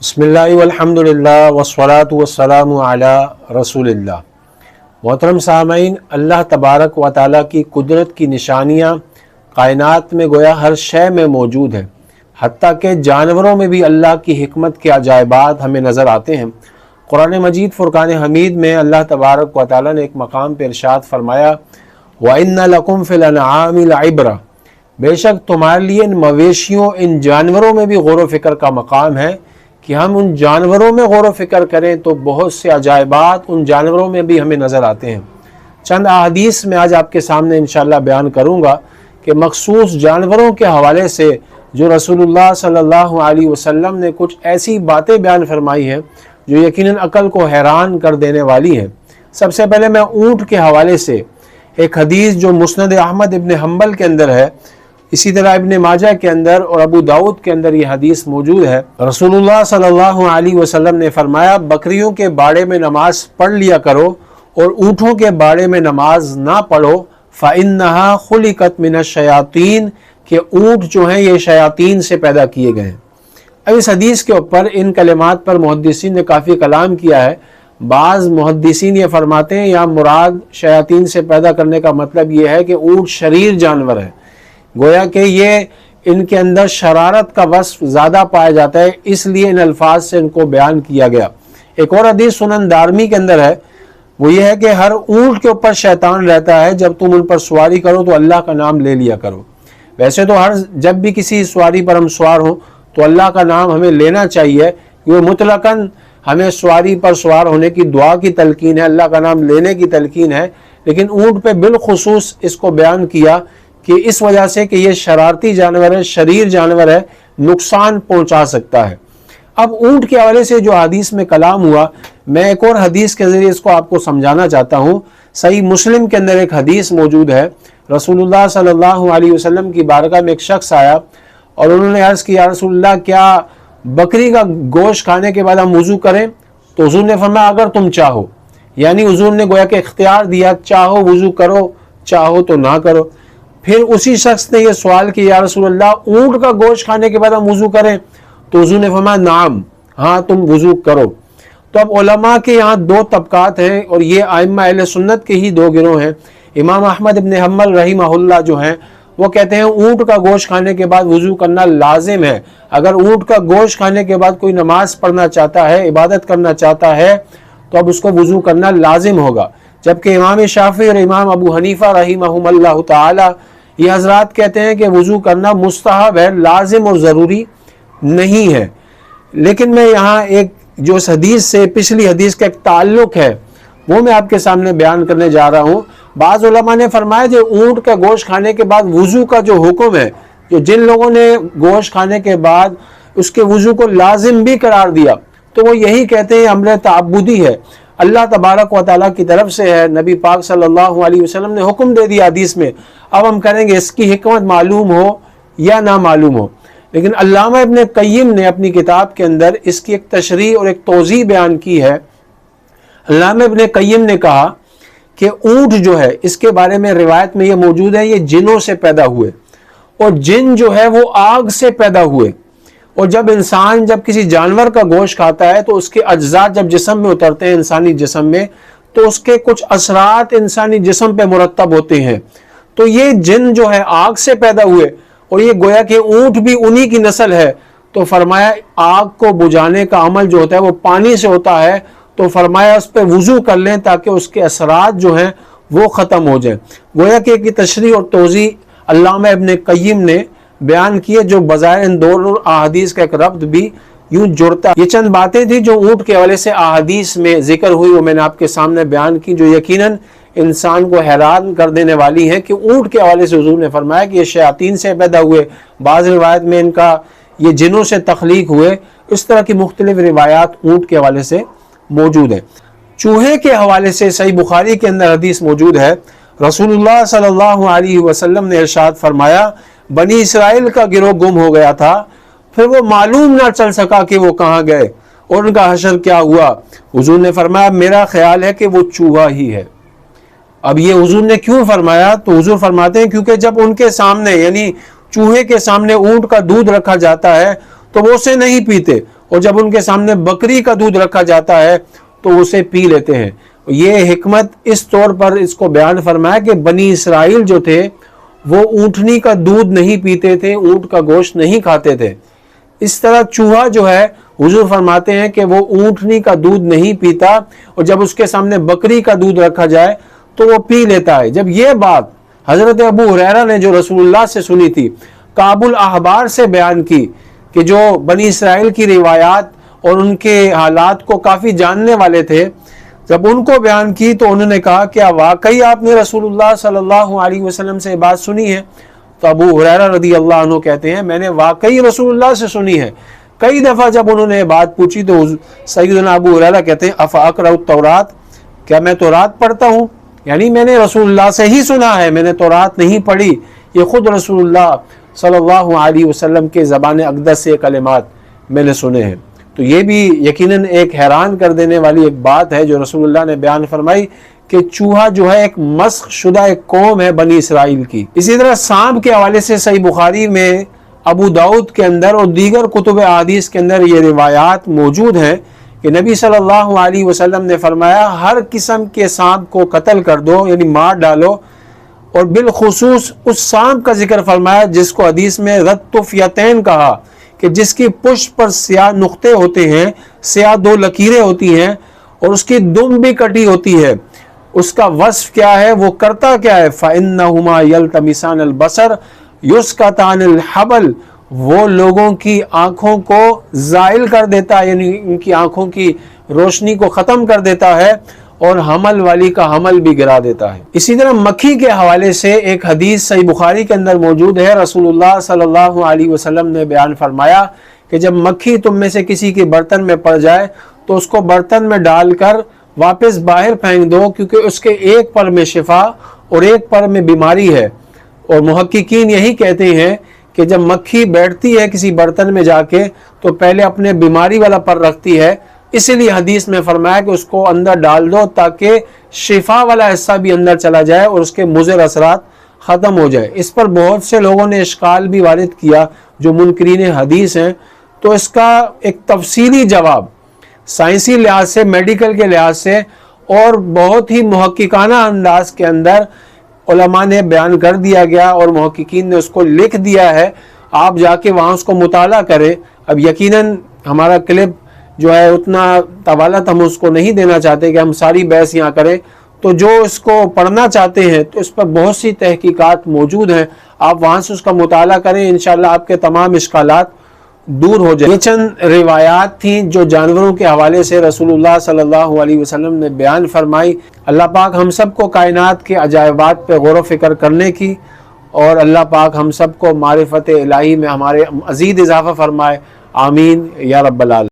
بسم اللہ والحمدللہ والصلاة والسلام علی رسول اللہ۔ محترم سامعین، اللہ تبارک و تعالیٰ کی قدرت کی نشانیاں کائنات میں گویا ہر شے میں موجود ہے، حتیٰ کہ جانوروں میں بھی اللہ کی حکمت کے عجائبات ہمیں نظر آتے ہیں۔ قرآن مجید فرقان حمید میں اللہ تبارک و تعالیٰ نے ایک مقام پر ارشاد فرمایا وَإِنَّ لَكُمْ فِي الْأَنْعَامِ لَعِبْرَةً، بے شک تمہارے لیے ان مویشیوں، ان جانوروں میں بھی غور و فکر کا مقام ہے کہ ہم ان جانوروں میں غور و فکر کریں تو بہت سے عجائبات ان جانوروں میں بھی ہمیں نظر آتے ہیں۔ چند احادیث میں آج آپ کے سامنے انشاءاللہ بیان کروں گا کہ مخصوص جانوروں کے حوالے سے جو رسول اللہ صلی اللہ علیہ وسلم نے کچھ ایسی باتیں بیان فرمائی ہیں جو یقیناً عقل کو حیران کر دینے والی ہیں۔ سب سے پہلے میں اونٹ کے حوالے سے ایک حدیث جو مسند احمد ابن حنبل کے اندر ہے، اسی طرح ابن ماجہ کے اندر اور ابو داؤد کے اندر یہ حدیث موجود ہے۔ رسول اللہ صلی اللہ علیہ وسلم نے فرمایا بکریوں کے باڑے میں نماز پڑھ لیا کرو اور اونٹوں کے باڑے میں نماز نہ پڑھو، فَإِنَّهَا خُلِقَتْ مِنَ الشَّيَاطِينِ، کہ اونٹ جو ہیں یہ شیاطین سے پیدا کیے گئے ہیں۔ اب اس حدیث کے اوپر ان کلمات پر محدثین نے کافی کلام کیا ہے۔ بعض محدثین یہ فرماتے ہیں یہاں مراد شیاطین سے پیدا کرنے کا مطلب یہ ہے کہ اونٹ شریر جانور ہے، گویا کہ یہ ان کے اندر شرارت کا وصف زیادہ پایا جاتا ہے، اس لیے ان الفاظ سے ان کو بیان کیا گیا۔ ایک اور حدیث سنن دارمی کے اندر ہے، وہ یہ ہے کہ ہر اونٹ کے اوپر شیطان رہتا ہے، جب تم ان پر سواری کرو تو اللہ کا نام لے لیا کرو۔ ویسے تو جب بھی کسی سواری پر ہم سوار ہوں تو اللہ کا نام ہمیں لینا چاہیے، یہ مطلقاً ہمیں سواری پر سوار ہونے کی دعا کی تلقین ہے، اللہ کا نام لینے کی تلقین ہے، لیکن اونٹ پہ بالخصوص اس کو بیان کیا کہ اس وجہ سے کہ یہ شرارتی جانور ہے، شریر جانور ہے، نقصان پہنچا سکتا ہے۔ اب اونٹ کے حوالے سے جو حدیث میں کلام ہوا، میں ایک اور حدیث کے ذریعے اس کو آپ کو سمجھانا چاہتا ہوں۔ صحیح مسلم کے اندر ایک حدیث موجود ہے، رسول اللہ صلی اللہ علیہ وسلم کی بارگاہ میں ایک شخص آیا اور انہوں نے عرض کیا یا رسول اللہ کیا بکری کا گوشت کھانے کے بعد ہم وضو کریں؟ تو حضور نے فرمایا اگر تم چاہو، یعنی حضور نے گویا کہ اختیار دیا، چاہو وضو کرو، چاہو تو نہ کرو۔ پھر اسی شخص نے یہ سوال کیا یا رسول اللہ اونٹ کا گوشت کھانے کے بعد ہم وضو کریں؟ تو حضور نے فرمایا نعم، ہاں تم وضو کرو۔ تو اب علماء کے یہاں دو طبقات ہیں اور یہ ائمہ اہل سنت کے ہی دو گروہ ہیں۔ امام احمد ابن حنبل رحمہ اللہ جو ہیں وہ کہتے ہیں اونٹ کا گوشت کھانے کے بعد وضو کرنا لازم ہے، اگر اونٹ کا گوشت کھانے کے بعد کوئی نماز پڑھنا چاہتا ہے، عبادت کرنا چاہتا ہے تو اب اس کو وضو کرنا لازم ہوگا۔ جبکہ امام شافعی اور امام ابو حنیفہ رحمہم اللہ تعالی یہ حضرات کہتے ہیں کہ وضو کرنا مستحب ہے، لازم اور ضروری نہیں ہے۔ لیکن میں یہاں ایک جو اس حدیث سے پچھلی حدیث کا ایک تعلق ہے وہ میں آپ کے سامنے بیان کرنے جا رہا ہوں۔ بعض علماء نے فرمایا جو اونٹ کا گوشت کھانے کے بعد وضو کا جو حکم ہے، جو جن لوگوں نے گوشت کھانے کے بعد اس کے وضو کو لازم بھی قرار دیا تو وہ یہی کہتے ہیں امر تعبدی ہے، اللہ تبارک و تعالیٰ کی طرف سے ہے، نبی پاک صلی اللہ علیہ وسلم نے حکم دے دیا حدیث میں، اب ہم کریں گے، اس کی حکمت معلوم ہو یا نہ معلوم ہو۔ لیکن علامہ ابن قیم نے اپنی کتاب کے اندر اس کی ایک تشریح اور ایک توضیح بیان کی ہے۔ علامہ ابن قیم نے کہا کہ اونٹ جو ہے اس کے بارے میں روایت میں یہ موجود ہے یہ جنوں سے پیدا ہوئے، اور جن جو ہے وہ آگ سے پیدا ہوئے، اور جب انسان جب کسی جانور کا گوشت کھاتا ہے تو اس کے اجزاء جب جسم میں اترتے ہیں انسانی جسم میں تو اس کے کچھ اثرات انسانی جسم پہ مرتب ہوتے ہیں۔ تو یہ جن جو ہے آگ سے پیدا ہوئے اور یہ گویا کہ اونٹ بھی انہی کی نسل ہے، تو فرمایا آگ کو بجھانے کا عمل جو ہوتا ہے وہ پانی سے ہوتا ہے، تو فرمایا اس پہ وضو کر لیں تاکہ اس کے اثرات جو ہیں وہ ختم ہو جائیں۔ گویا کہ کی تشریح اور توضیح علامہ ابن قیم نے بیان کیے جو بظاہر ان دونوں احادیث کا ایک ربط بھی یوں جڑتا ہے۔ یہ چند باتیں تھی جو اونٹ کے حوالے سے احادیث میں ذکر ہوئی، وہ میں نے آپ کے سامنے بیان کی، جو یقیناً انسان کو حیران کر دینے والی ہے کہ اونٹ کے حوالے سے حضور نے فرمایا کہ یہ شیاطین سے پیدا ہوئے، بعض روایت میں ان کا یہ جنوں سے تخلیق ہوئے، اس طرح کی مختلف روایات اونٹ کے حوالے سے موجود ہیں۔ چوہے کے حوالے سے صحیح بخاری کے اندر حدیث موجود ہے، رسول اللہ صلی اللہ علیہ وسلم نے ارشاد فرمایا بنی اسرائیل کا گروہ گم ہو گیا تھا، پھر وہ معلوم نہ چل سکا کہ وہ کہاں گئے اور ان کا حشر کیا ہوا۔ حضور نے فرمایا میرا خیال ہے کہ وہ چوہا ہی ہے۔ اب یہ حضور نے کیوں فرمایا؟ تو حضور فرماتے ہیں کیونکہ جب ان کے سامنے یعنی چوہے کے سامنے اونٹ کا دودھ رکھا جاتا ہے تو وہ اسے نہیں پیتے، اور جب ان کے سامنے بکری کا دودھ رکھا جاتا ہے تو اسے پی لیتے ہیں۔ یہ حکمت اس طور پر اس کو بیان فرمایا کہ بنی اسرائیل جو تھے وہ اونٹنی کا دودھ نہیں پیتے تھے، اونٹ کا گوشت نہیں کھاتے تھے۔ اس طرح چوہا جو ہے حضور فرماتے ہیں کہ وہ اونٹنی کا دودھ نہیں پیتا، اور جب اس کے سامنے بکری کا دودھ رکھا جائے تو وہ پی لیتا ہے۔ جب یہ بات حضرت ابو ہریرہ نے جو رسول اللہ سے سنی تھی، کعب الاحبار سے بیان کی، کہ جو بنی اسرائیل کی روایات اور ان کے حالات کو کافی جاننے والے تھے، جب ان کو بیان کی تو انہوں نے کہا کیا واقعی آپ نے رسول اللہ صلی اللہ علیہ وسلم سے بات سنی ہے؟ تو ابو ہریرہ رضی اللہ عنہ کہتے ہیں میں نے واقعی رسول اللہ سے سنی ہے۔ کئی دفعہ جب انہوں نے بات پوچھی تو سیدنا ابو ہریرہ کہتے ہیں افا اقرأ التورات، کیا میں تورات پڑھتا ہوں؟ یعنی میں نے رسول اللہ سے ہی سنا ہے، میں نے تورات نہیں پڑھی، یہ خود رسول اللہ صلی اللہ علیہ وسلم کے زبان اقدس سے کلمات میں نے سنے ہیں۔ تو یہ بھی یقیناً ایک حیران کر دینے والی ایک بات ہے جو رسول اللہ نے بیان فرمائی کہ چوہا جو ہے ایک مسخ شدہ ایک قوم ہے بنی اسرائیل کی۔ اسی طرح سانپ کے حوالے سے صحیح بخاری میں، ابو داؤد کے اندر اور دیگر کتب احادیث کے اندر یہ روایات موجود ہیں کہ نبی صلی اللہ علیہ وسلم نے فرمایا ہر قسم کے سانپ کو قتل کر دو، یعنی مار ڈالو، اور بالخصوص اس سانپ کا ذکر فرمایا جس کو حدیث میں رتفیتین کہا، کہ جس کی پشت پر سیاہ نقطے ہوتے ہیں، سیاہ دو لکیریں ہوتی ہیں، اور اس کی دم بھی کٹی ہوتی ہے۔ اس کا وصف کیا ہے، وہ کرتا کیا ہے؟ فَإِنَّهُمَا يَلْتَمِسَانَ الْبَصَرَ يُسْقَطَانِ الْحَبَلَ، وہ لوگوں کی آنکھوں کو زائل کر دیتا ہے، یعنی ان کی آنکھوں کی روشنی کو ختم کر دیتا ہے، اور حمل والی کا حمل بھی گرا دیتا ہے۔ اسی طرح مکھی کے حوالے سے ایک حدیث صحیح بخاری کے اندر موجود ہے، رسول اللہ صلی اللہ علیہ وسلم نے بیان فرمایا کہ جب مکھی تم میں سے کسی کے برتن میں پڑ جائے تو اس کو برتن میں ڈال کر واپس باہر پھینک دو، کیونکہ اس کے ایک پر میں شفا اور ایک پر میں بیماری ہے۔ اور محققین یہی کہتے ہیں کہ جب مکھی بیٹھتی ہے کسی برتن میں جا کے تو پہلے اپنے بیماری والا پر رکھتی ہے، اسی لیے حدیث میں فرمایا کہ اس کو اندر ڈال دو تاکہ شفا والا حصہ بھی اندر چلا جائے اور اس کے مضر اثرات ختم ہو جائے۔ اس پر بہت سے لوگوں نے اشکال بھی وارد کیا جو منکرین حدیث ہیں، تو اس کا ایک تفصیلی جواب سائنسی لحاظ سے، میڈیکل کے لحاظ سے اور بہت ہی محققانہ انداز کے اندر علماء نے بیان کر دیا گیا، اور محققین نے اس کو لکھ دیا ہے۔ آپ جا کے وہاں اس کو مطالعہ کریں۔ اب یقیناً ہمارا کلپ جو ہے اتنا طوالت ہم اس کو نہیں دینا چاہتے کہ ہم ساری بحث یہاں کریں، تو جو اس کو پڑھنا چاہتے ہیں تو اس پر بہت سی تحقیقات موجود ہیں، آپ وہاں سے اس کا مطالعہ کریں، انشاءاللہ آپ کے تمام اشکالات دور ہو جائیں۔ یہ چند روایات تھیں جو جانوروں کے حوالے سے رسول اللہ صلی اللہ علیہ وسلم نے بیان فرمائی۔ اللہ پاک ہم سب کو کائنات کے عجائبات پہ غور و فکر کرنے کی، اور اللہ پاک ہم سب کو معرفت الہی میں ہمارے مزید اضافہ فرمائے، آمین یا رب العالمین۔